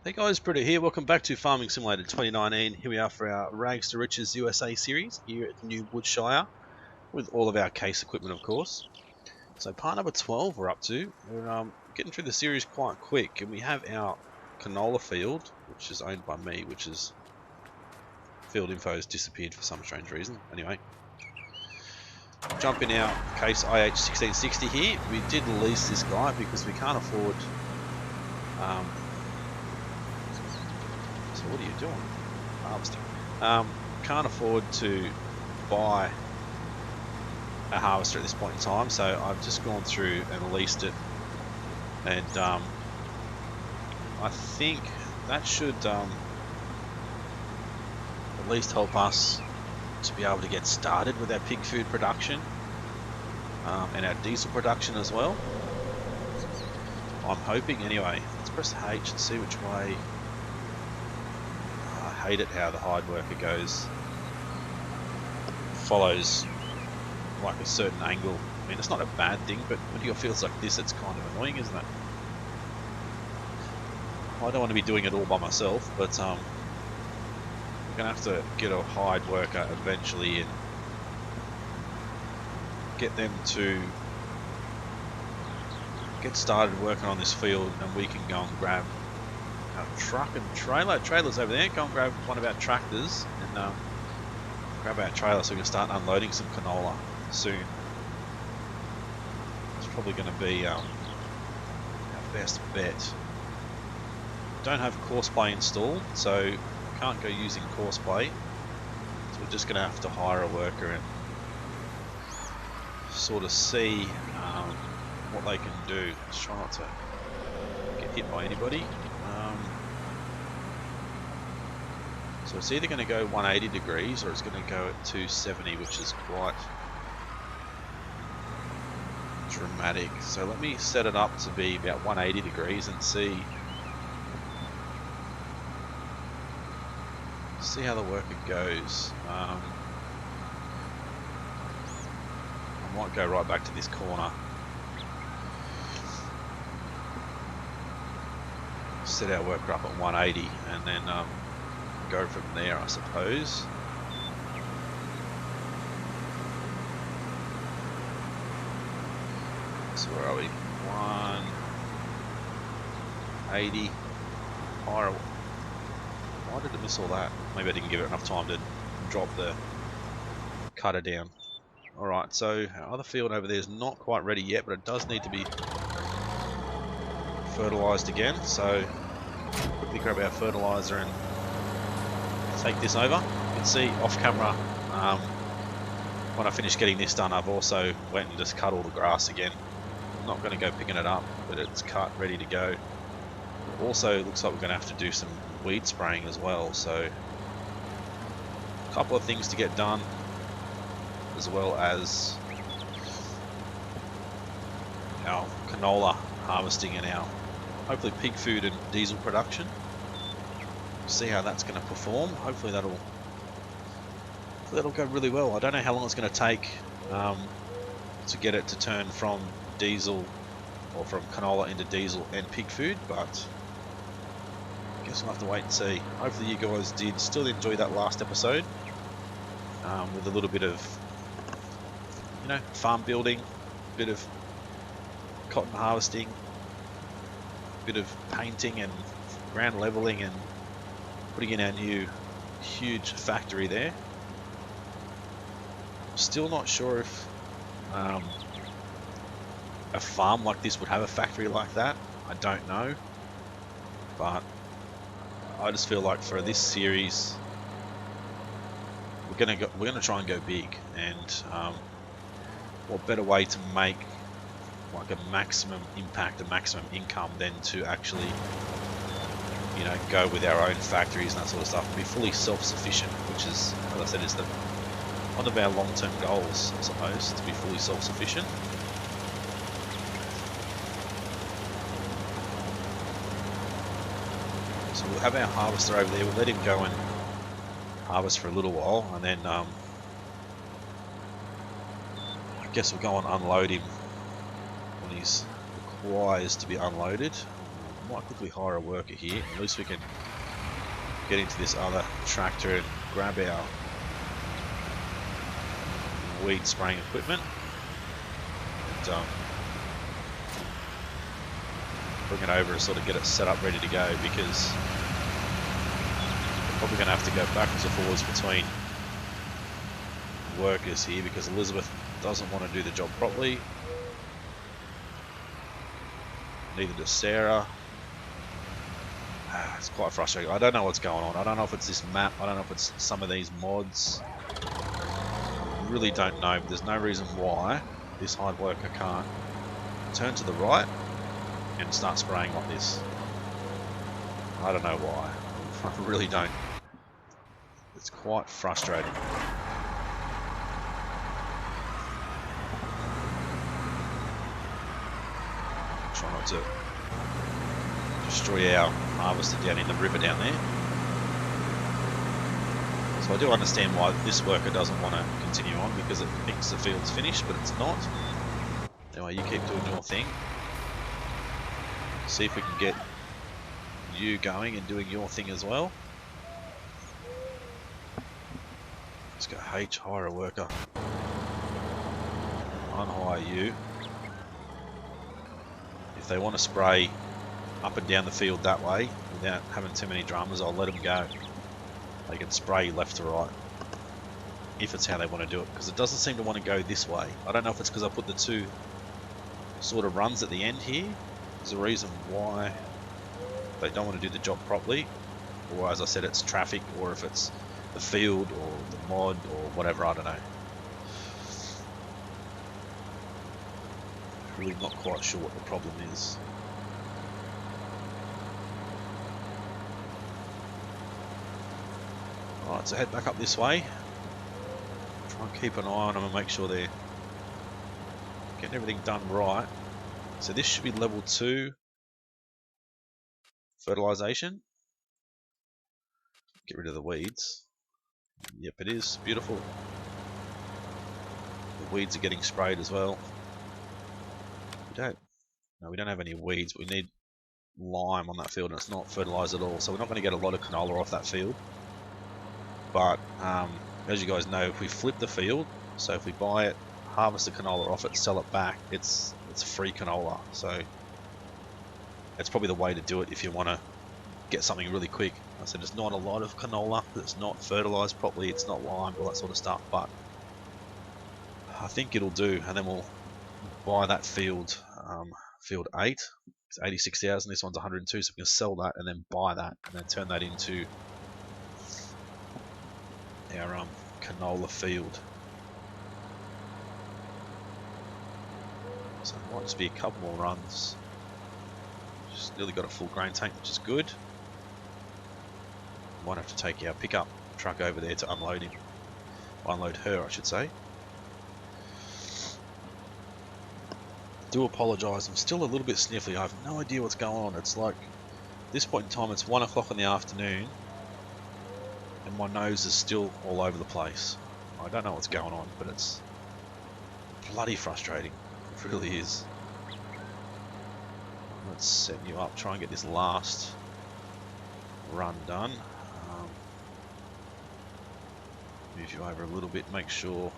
Hey guys, Britto here. Welcome back to Farming Simulator 2019. Here we are for our Rags2Riches USA series here at the new Woodshire with all of our case equipment, of course. So part number 12 we're up to. We're getting through the series quite quick, and we have our canola field, which is owned by me, which is field info has disappeared for some strange reason. Anyway, jump in our case IH1660 here. We did lease this guy because we can't afford So what are you doing? Harvesting. Can't afford to buy a harvester at this point in time, so I've just gone through and leased it, and I think that should at least help us to be able to get started with our pig food production and our diesel production as well. I'm hoping anyway. Let's press H and see which way. I hate it how the hide worker follows like a certain angle. I mean, it's not a bad thing, but when you got fields like this, it's kind of annoying, isn't it? I don't want to be doing it all by myself, but we're gonna have to get a hide worker eventually and get them to get started working on this field, and we can go and grab our truck and trailers over there. Go and grab one of our tractors and grab our trailer so we can start unloading some canola soon. It's probably going to be our best bet. Don't have Corsair installed, so can't go using Corsair, so we're just going to have to hire a worker and sort of see what they can do. Let's try not to get hit by anybody. So it's either going to go 180 degrees or it's going to go at 270, which is quite dramatic. So let me set it up to be about 180 degrees and see how the worker goes. I might go right back to this corner. Set our worker up at 180 and then go from there, I suppose. So where are we? 180. Why did it miss all that? Maybe I didn't give it enough time to drop the cutter down. Alright, so our other field over there is not quite ready yet, but it does need to be fertilized again. So quickly grab our fertilizer and take this over. You can see off camera when I finish getting this done, I've also went and just cut all the grass again. I'm not going to go picking it up, but it's cut, ready to go. Also looks like we're going to have to do some weed spraying as well, so a couple of things to get done, as well as our canola harvesting and our hopefully pig food and diesel production. See how that's going to perform. Hopefully that'll go really well. I don't know how long it's going to take to get it to turn from diesel or from canola into diesel and pig food, but I guess we'll have to wait and see. Hopefully you guys did still enjoy that last episode with a little bit of, you know, farm building, a bit of cotton harvesting, a bit of painting and ground leveling and putting in our new huge factory there. Still not sure if a farm like this would have a factory like that. I don't know, but I just feel like for this series we're gonna try and go big, and what better way to make like a maximum impact, a maximum income than to actually, you know, go with our own factories and that sort of stuff and be fully self-sufficient, which is, as I said, is one of our long-term goals, I suppose, to be fully self-sufficient. So we'll have our harvester over there. We'll let him go and harvest for a little while, and then I guess we'll go and unload him when he's requires to be unloaded. I might quickly hire a worker here. At least we can get into this other tractor and grab our weed spraying equipment. And bring it over and sort of get it set up ready to go, because we're probably going to have to go backwards and forwards between workers here, because Elizabeth doesn't want to do the job properly. Neither does Sarah. It's quite frustrating. I don't know what's going on. I don't know if it's this map. I don't know if it's some of these mods. I really don't know, but there's no reason why this hard worker can't turn to the right and start spraying like this. I don't know why. I really don't. It's quite frustrating. Try not to destroy our harvester down in the river down there. So I do understand why this worker doesn't want to continue on, because it thinks the field's finished, but it's not. Anyway, you keep doing your thing. See if we can get you going and doing your thing as well. Let's go H, hire a worker. Unhire you. If they want to spray up and down the field that way without having too many dramas, I'll let them go. They can spray left to right if it's how they want to do it, because it doesn't seem to want to go this way. I don't know if it's because I put the two sort of runs at the end here. There's a reason why they don't want to do the job properly, or as I said, it's traffic, or if it's the field or the mod or whatever, I don't know. Really not quite sure what the problem is. Alright, so head back up this way. Try and keep an eye on them and make sure they're getting everything done right. So this should be level 2 fertilization. Get rid of the weeds. Yep, it is. Beautiful. The weeds are getting sprayed as well. We don't have any weeds, but we need lime on that field, and it's not fertilized at all, so we're not going to get a lot of canola off that field. But as you guys know, if we flip the field, so if we buy it, harvest the canola off it, sell it back, it's free canola. So it's probably the way to do it if you want to get something really quick. I said there's not a lot of canola, it's not fertilized properly, it's not limed, all that sort of stuff, but I think it'll do. And then we'll buy that field, field 8, it's 86,000, this one's 102, so we can sell that and then buy that and then turn that into our canola field. So it might just be a couple more runs. Just nearly got a full grain tank, which is good. Might have to take our pickup truck over there to unload him. Unload her, I should say. Do apologise, I'm still a little bit sniffly. I have no idea what's going on. It's like, at this point in time, it's 1 o'clock in the afternoon, and my nose is still all over the place. I don't know what's going on, but it's bloody frustrating. It really is. Let's set you up, try and get this last run done. Move you over a little bit, make sure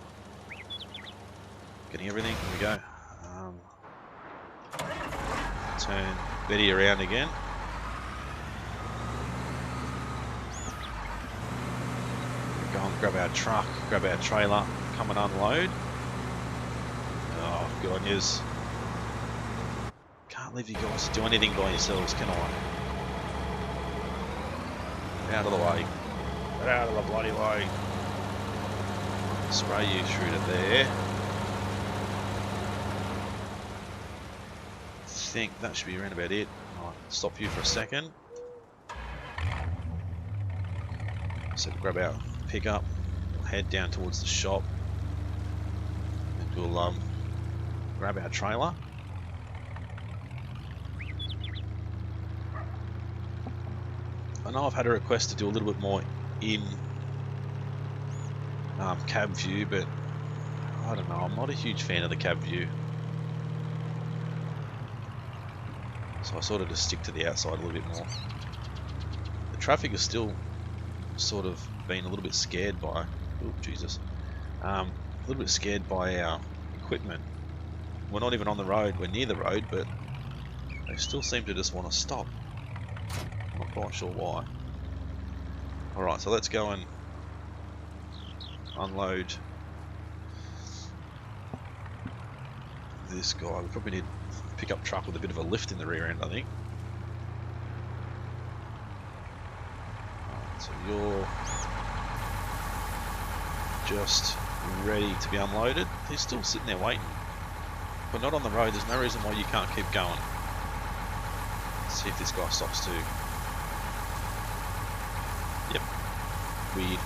getting everything. Here we go. Turn Betty around again. Go and grab our truck, grab our trailer, come and unload. Oh, good on yous. Can't leave you guys to do anything by yourselves, can I? Get out of the way. Get out of the bloody way. Spray you through to there. I think that should be around about it. I'll stop you for a second. So grab our pickup, we'll head down towards the shop, and we'll grab our trailer. I know I've had a request to do a little bit more in cab view, but I don't know, I'm not a huge fan of the cab view. So I sort of just stick to the outside a little bit more. The traffic is still sort of being a little bit scared by, oh Jesus, a little bit scared by our equipment. We're not even on the road, we're near the road, but they still seem to just want to stop. I'm not quite sure why. Alright, so let's go and unload this guy. We probably need a pickup truck with a bit of a lift in the rear end, I think. Alright, so you're just ready to be unloaded. He's still sitting there waiting. But not on the road, there's no reason why you can't keep going. Let's see if this guy stops too. Yep. Weird.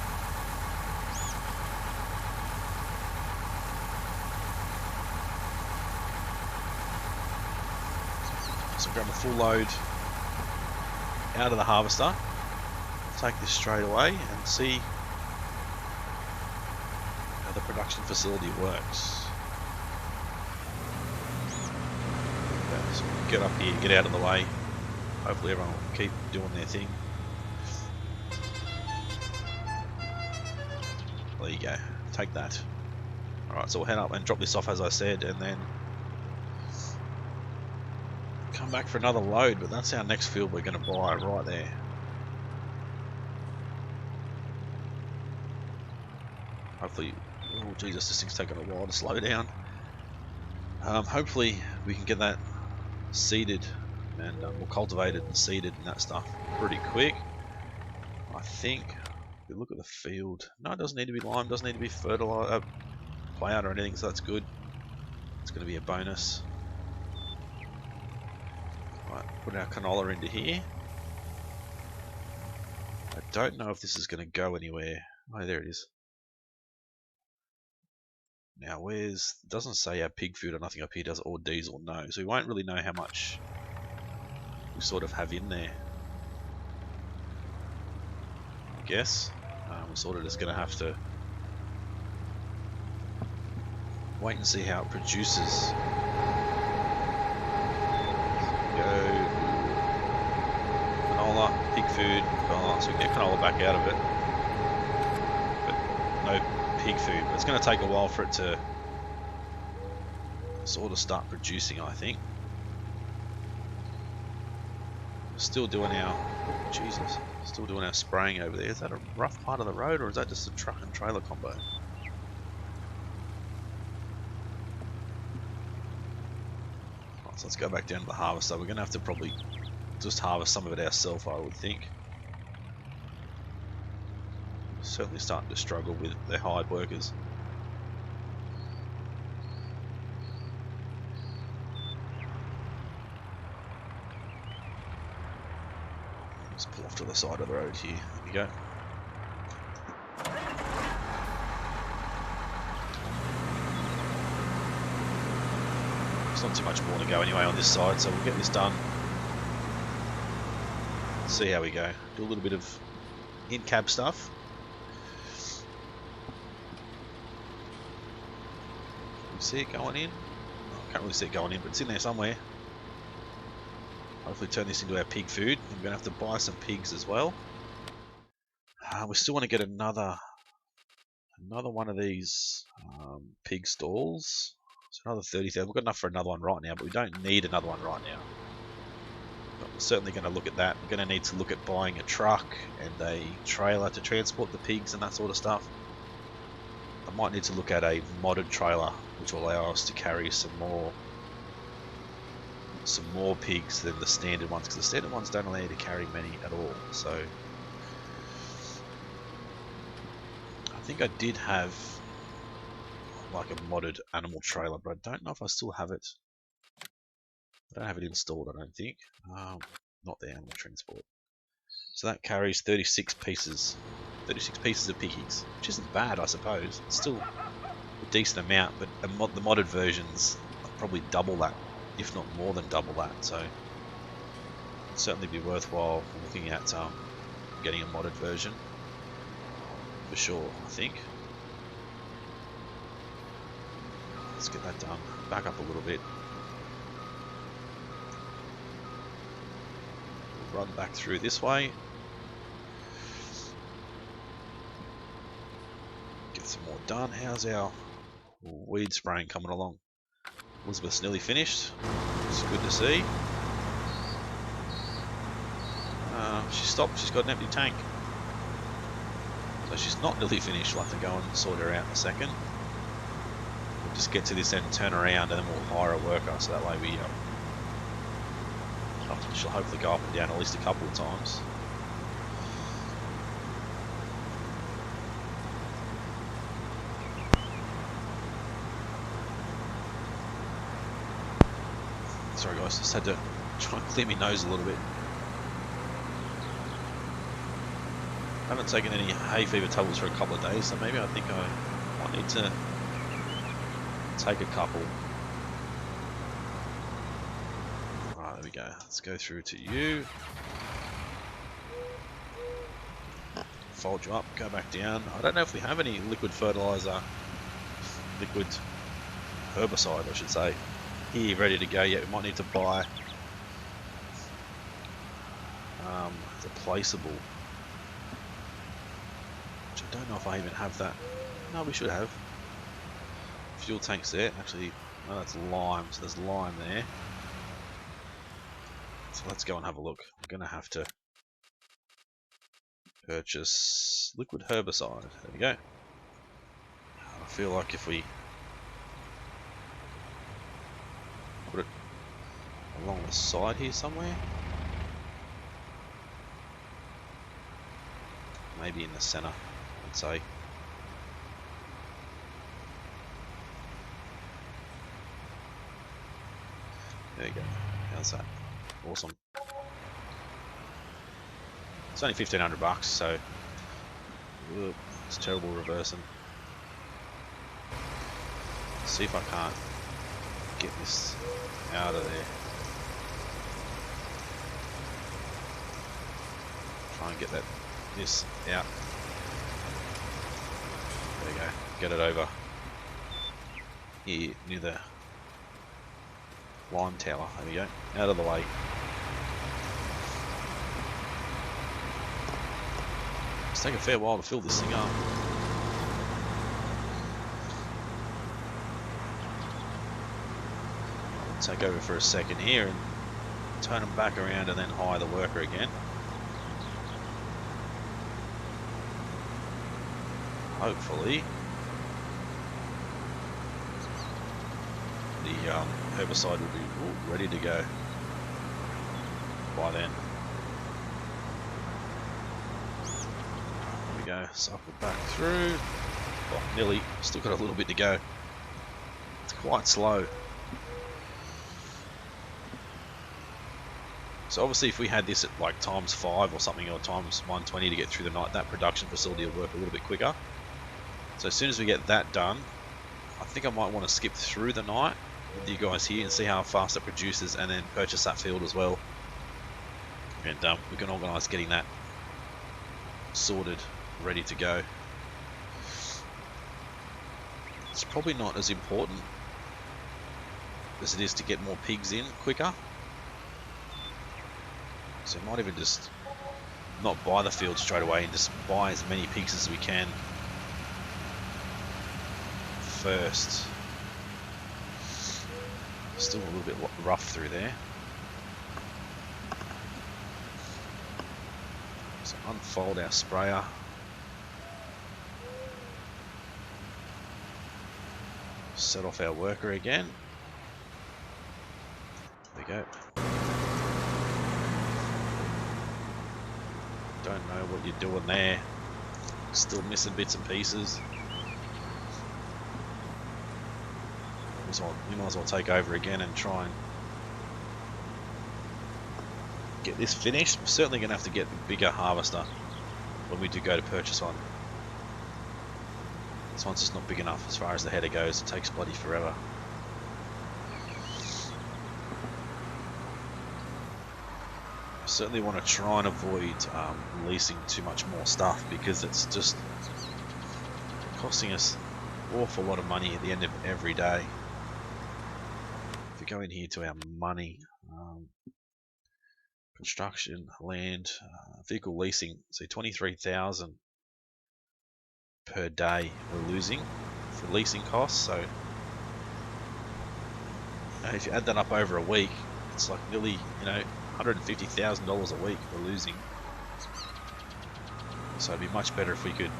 So grab a full load out of the harvester. Take this straight away and see how the production facility works. Okay, so get up here, get out of the way. Hopefully everyone will keep doing their thing. There you go, take that. Alright, so we'll head up and drop this off as I said, and then come back for another load, but that's our next field we're going to buy right there. Hopefully, oh Jesus, this thing's taking a while to slow down. Hopefully we can get that seeded and well, cultivated and seeded and that stuff pretty quick. I think, if you look at the field, no, it doesn't need to be lime, doesn't need to be fertilizer, plowed or anything, so that's good. It's going to be a bonus. Right, put our canola into here. I don't know if this is going to go anywhere. Oh, there it is. Now, where's, it doesn't say our pig food or nothing up here, does it? Or diesel, no. So we won't really know how much we sort of have in there, I guess. We're sort of just going to have to wait and see how it produces. Go canola, pig food. Oh, so we can get canola back out of it, but no pig food. It's going to take a while for it to sort of start producing, I think. Still doing our, oh Jesus, still doing our spraying over there. Is that a rough part of the road, or is that just a truck and trailer combo? Right, so let's go back down to the harvester. We're going to have to probably just harvest some of it ourselves, I would think. Certainly starting to struggle with their hired workers. Let's pull off to the side of the road here. There we go. There's not too much more to go anyway on this side, so we'll get this done. See how we go. Do a little bit of in-cab stuff. Can you see it going in? Oh, I can't really see it going in, but it's in there somewhere. Hopefully turn this into our pig food. I'm going to have to buy some pigs as well. We still want to get another one of these pig stalls. So another 30,000. We've got enough for another one right now, but we don't need another one right now. But we're certainly going to look at that. We're going to need to look at buying a truck and a trailer to transport the pigs and that sort of stuff. I might need to look at a modded trailer, which will allow us to carry some more pigs than the standard ones, because the standard ones don't allow you to carry many at all. So I think I did have like a modded animal trailer, but I don't know if I still have it. I don't have it installed, I don't think. Not the animal transport. So that carries 36 pieces. 36 pieces of piggies, which isn't bad, I suppose. It's still a decent amount, but the modded versions are probably double that, if not more than double that. So it'd certainly be worthwhile looking at getting a modded version for sure, I think. Let's get that done. Back up a little bit. run back through this way. Get some more done. How's our weed spraying coming along? Elizabeth's nearly finished. It's good to see. She stopped. She's got an empty tank. So she's not nearly finished. We'll have to go and sort her out in a second. We'll just get to this end, turn around, and then we'll hire a worker. So that way we she'll hopefully go up and down at least a couple of times. Sorry guys, just had to try and clear my nose a little bit. I haven't taken any hay fever tablets for a couple of days, so maybe I think I might need to take a couple. Alright, there we go. Let's go through to you. Fold you up, go back down. I don't know if we have any liquid fertilizer, liquid herbicide I should say, here ready to go yet. We might need to buy replaceable. Which I don't know if I even have that. No, we should have. Fuel tanks there. Actually, no, that's lime, so there's lime there. So let's go and have a look. I'm going to have to purchase liquid herbicide. There we go. I feel like if we put it along the side here somewhere, maybe in the center, I'd say. There you go. How's that? Awesome. It's only $1,500, so it's terrible reversing. Let's see if I can't get this out of there. Try and get this out. There we go. Get it over here near the lime tower. There we go. Out of the way. It's taking a fair while to fill this thing up. I'll take over for a second here and turn them back around and then hire the worker again. Hopefully the herbicide will be ready to go by then. There we go, cycle back through. Well, nearly, still got a little bit to go. It's quite slow. So obviously if we had this at like ×5 or something, or ×120 to get through the night, that production facility will work a little bit quicker. So as soon as we get that done, I think I might want to skip through the night with you guys here and see how fast it produces, and then purchase that field as well. And we can organise getting that sorted, ready to go. It's probably not as important as it is to get more pigs in quicker. So we might even just not buy the field straight away and just buy as many pigs as we can first. Still a little bit rough through there. So unfold our sprayer. Set off our worker again. There we go. Don't know what you're doing there. Still missing bits and pieces. We might as well take over again and try and get this finished. We're certainly going to have to get the bigger harvester when we do go to purchase one. This one's just not big enough as far as the header goes. It takes bloody forever. I certainly want to try and avoid releasing too much more stuff, because it's just costing us an awful lot of money at the end of every day. If we go in here to our money, construction, land, vehicle leasing. So 23,000 per day we're losing for leasing costs. So if you add that up over a week, it's like nearly, $150,000 a week we're losing. So it'd be much better if we could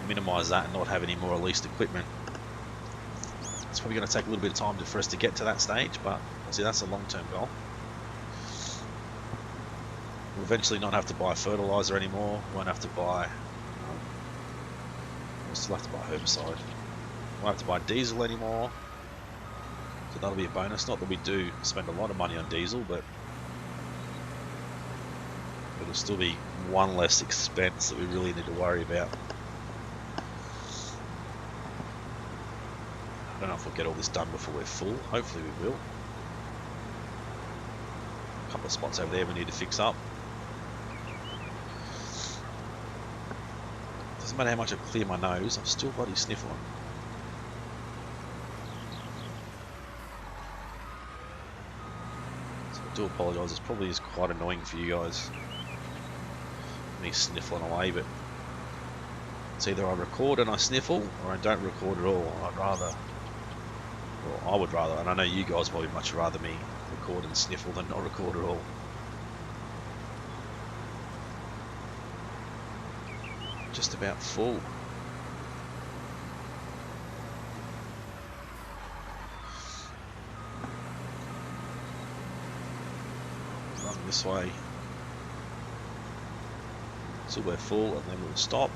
minimize that and not have any more leased equipment. It's probably going to take a little bit of time for us to get to that stage, but see, that's a long-term goal. We'll eventually not have to buy fertilizer anymore. Won't have to buy. We'll still have to buy herbicide. Won't have to buy diesel anymore. So that'll be a bonus. Not that we do spend a lot of money on diesel, but it'll still be one less expense that we really need to worry about. I don't know if we'll get all this done before we're full. Hopefully we will. A couple of spots over there we need to fix up. Doesn't matter how much I clear my nose, I'm still bloody sniffling. So I do apologise, it probably is quite annoying for you guys, me sniffling away, but it's either I record and I sniffle, or I don't record at all. I would rather, and I know you guys probably much rather me record and sniffle than not record at all. Just about full. Run this way. So we're full, and then we'll stop.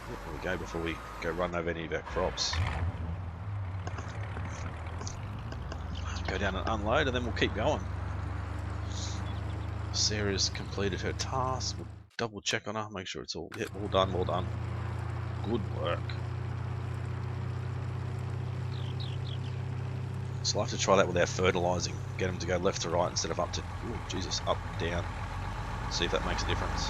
There we go, before we go run over any of our crops. Go down and unload, and then we'll keep going. Sarah's completed her task. We'll double check on her, make sure it's all done, well done. Good work. So I'll have to try that with our fertilising. Get them to go left to right instead of up to, ooh, Jesus, up and down. See if that makes a difference.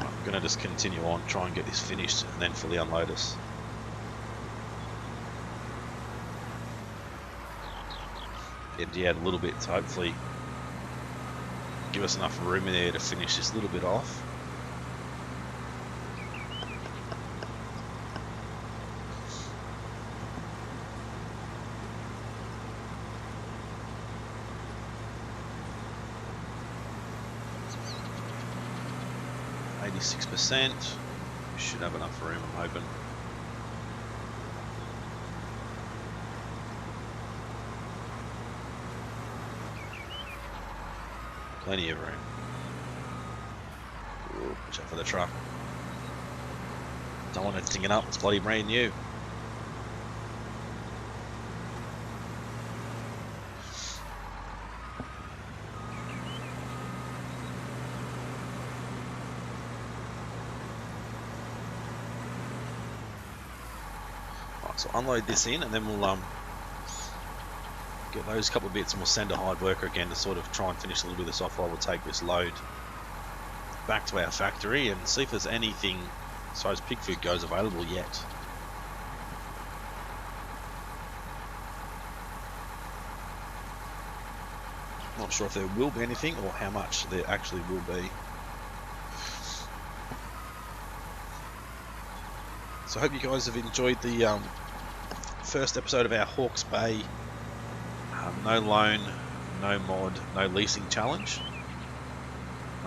I'm going to just continue on, try and get this finished, and then fully unload us. And yeah, a little bit to hopefully give us enough room in there to finish this little bit off. %. We should have enough room, I'm hoping. Plenty of room. Ooh, watch out for the truck. Don't want it stinging up, it's bloody brand new. So unload this in, and then we'll get those couple of bits, and we'll send a hired worker again to sort of try and finish a little bit of this off while we'll take this load back to our factory and see if there's anything as far as pig food goes available yet. Not sure if there will be anything or how much there actually will be. So I hope you guys have enjoyed the first episode of our Hawke's Bay no loan, no mod, no leasing challenge.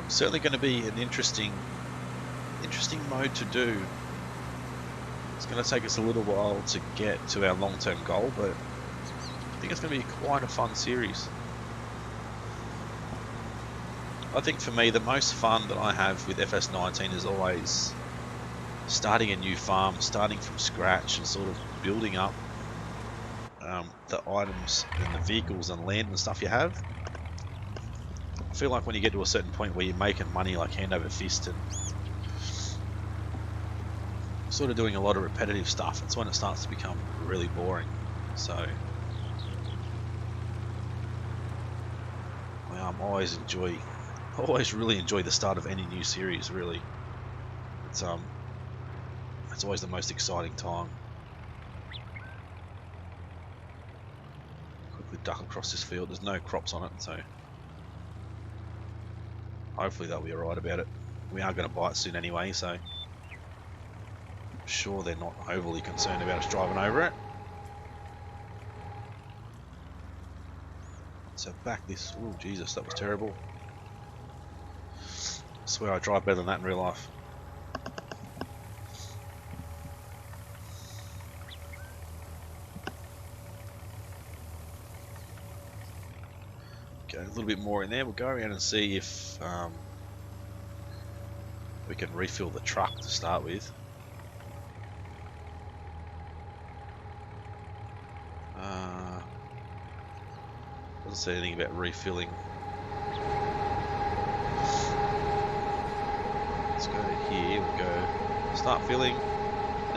Certainly going to be an interesting mode to do. It's going to take us a little while to get to our long-term goal, but I think it's going to be quite a fun series. I think for me the most fun that I have with FS19 is always starting a new farm, starting from scratch and sort of building up the items and the vehicles and land and stuff you have. I feel like when you get to a certain point where you're making money like hand over fist and sort of doing a lot of repetitive stuff, it's when it starts to become really boring. So well, I always really enjoy the start of any new series, really. It's It's always the most exciting time. Quickly duck across this field. There's no crops on it, so hopefully they'll be alright about it. We are going to buy it soon anyway, so I'm sure they're not overly concerned about us driving over it. So back this... Oh Jesus, that was terrible. I swear I drive better than that in real life. Okay, a little bit more in there. We'll go around and see if we can refill the truck to start with. Doesn't say anything about refilling. Let's go to here. We'll go start filling.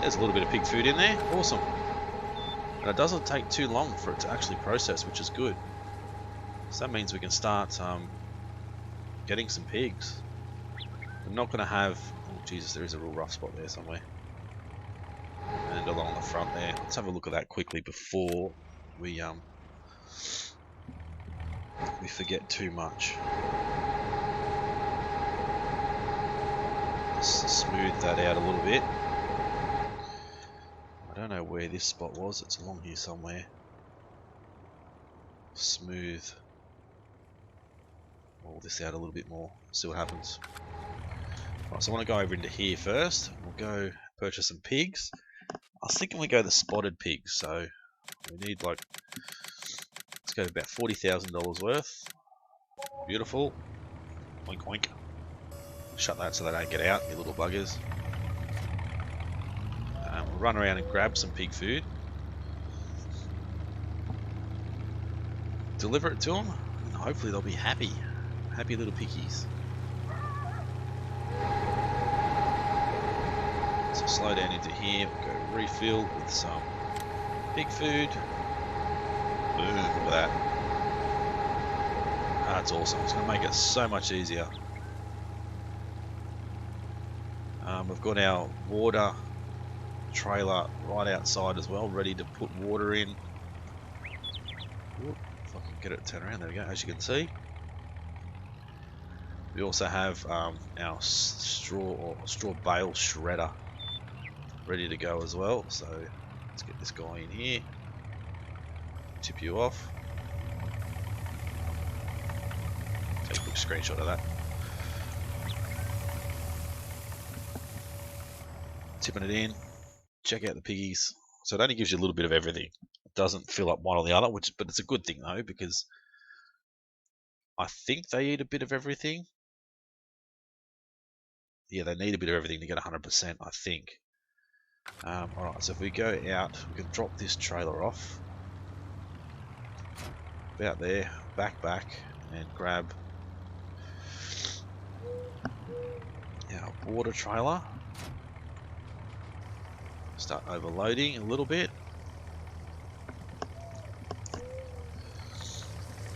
There's a little bit of pig food in there. Awesome. And it doesn't take too long for it to actually process, which is good. So that means we can start getting some pigs. We're not going to have... Oh Jesus, there is a real rough spot there somewhere. And along the front there. Let's have a look at that quickly before we forget too much. Let's smooth that out a little bit. I don't know where this spot was. It's along here somewhere. Smooth all this out a little bit more. See what happens. Right, so I want to go over into here first. We'll go purchase some pigs. I was thinking we go the spotted pigs, so we need like, let's go about $40,000 worth. Beautiful. Oink oink. Shut that so they don't get out, you little buggers. We'll run around and grab some pig food. Deliver it to them, and hopefully they'll be happy. Happy little piggies. So slow down into here, we'll go refill with some pig food. Boom, look at that. That's awesome. It's going to make it so much easier. We've got our water trailer right outside as well, ready to put water in. Whoop, if I can get it to turn around, there we go, as you can see. We also have our straw bale shredder ready to go as well. So let's get this guy in here. Tip you off. Take a quick screenshot of that. Tipping it in. Check out the piggies. So it only gives you a little bit of everything. It doesn't fill up one or the other, but it's a good thing though, because I think they eat a bit of everything. Yeah, they need a bit of everything to get 100%, I think. Alright, so if we go out, we can drop this trailer off. About there, back, and grab our water trailer. Start overloading a little bit.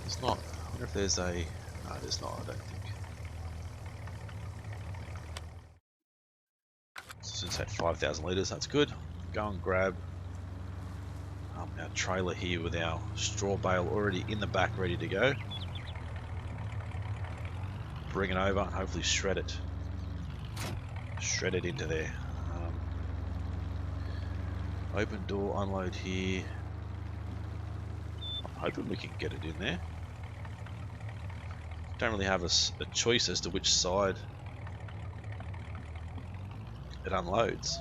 There's not. I wonder if there's a. No, there's not. I don't think. So it's at 5,000 litres. That's good. Go and grab our trailer here with our straw bale already in the back, ready to go. Bring it over and hopefully shred it. Shred it into there. Open door, unload here. I'm hoping we can get it in there. Don't really have a choice as to which side it unloads.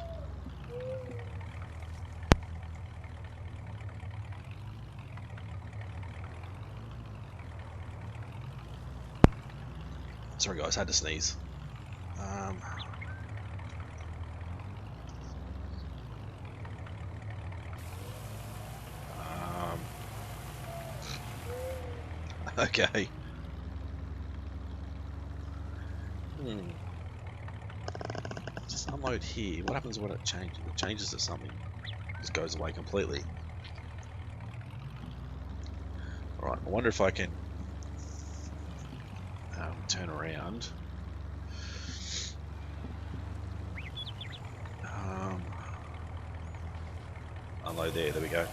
Sorry guys, had to sneeze. Okay. Just unload here. What happens when it changes? It changes to something. It just goes away completely. Alright, I wonder if I can turn around. unload there. There we go.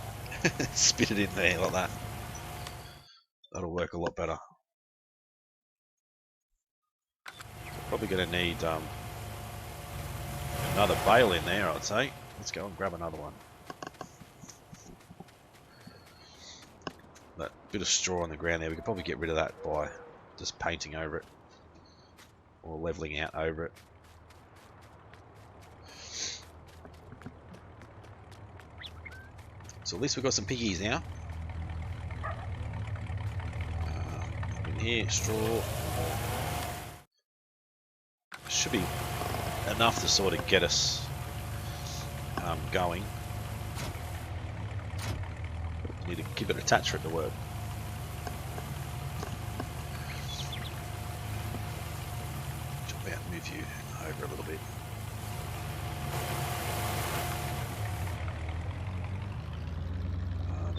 Spit it in there like that. That'll work a lot better. Probably going to need another bale in there, I'd say. Let's go and grab another one. That bit of straw on the ground there, we could probably get rid of that by just painting over it or leveling out over it. So at least we've got some piggies now. In here, straw. Should be enough to sort of get us going. Need to keep it attached for it to work. Jump out and move you over a little bit.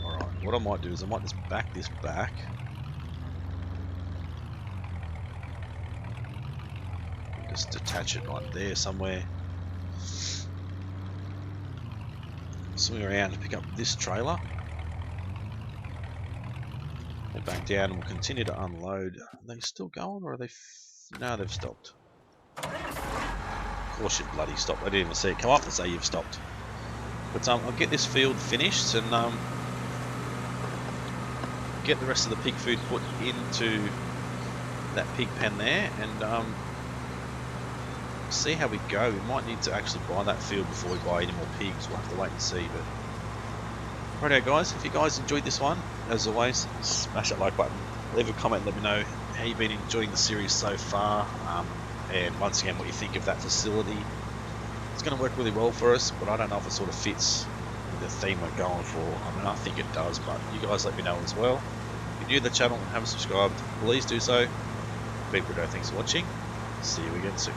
Alright, what I might do is I might just back this back. Just detach it right there somewhere. Swing around to pick up this trailer. Head back down and we'll continue to unload. Are they still going or are they... No, they've stopped. Of course you bloody stopped. I didn't even see it come up and say you've stopped. But I'll get this field finished and get the rest of the pig food put into that pig pen there and see how we go. We might need to actually buy that field before we buy any more pigs. We'll have to wait and see. But righto guys, if you guys enjoyed this one, as always, smash that like button, leave a comment, let me know how you've been enjoying the series so far, and once again what you think of that facility. It's going to work really well for us, but I don't know if it sort of fits with the theme we're going for. I mean, I think it does, but you guys let me know as well. If you're new to the channel and haven't subscribed, please do so. Big Britto, thanks for watching. See you again soon.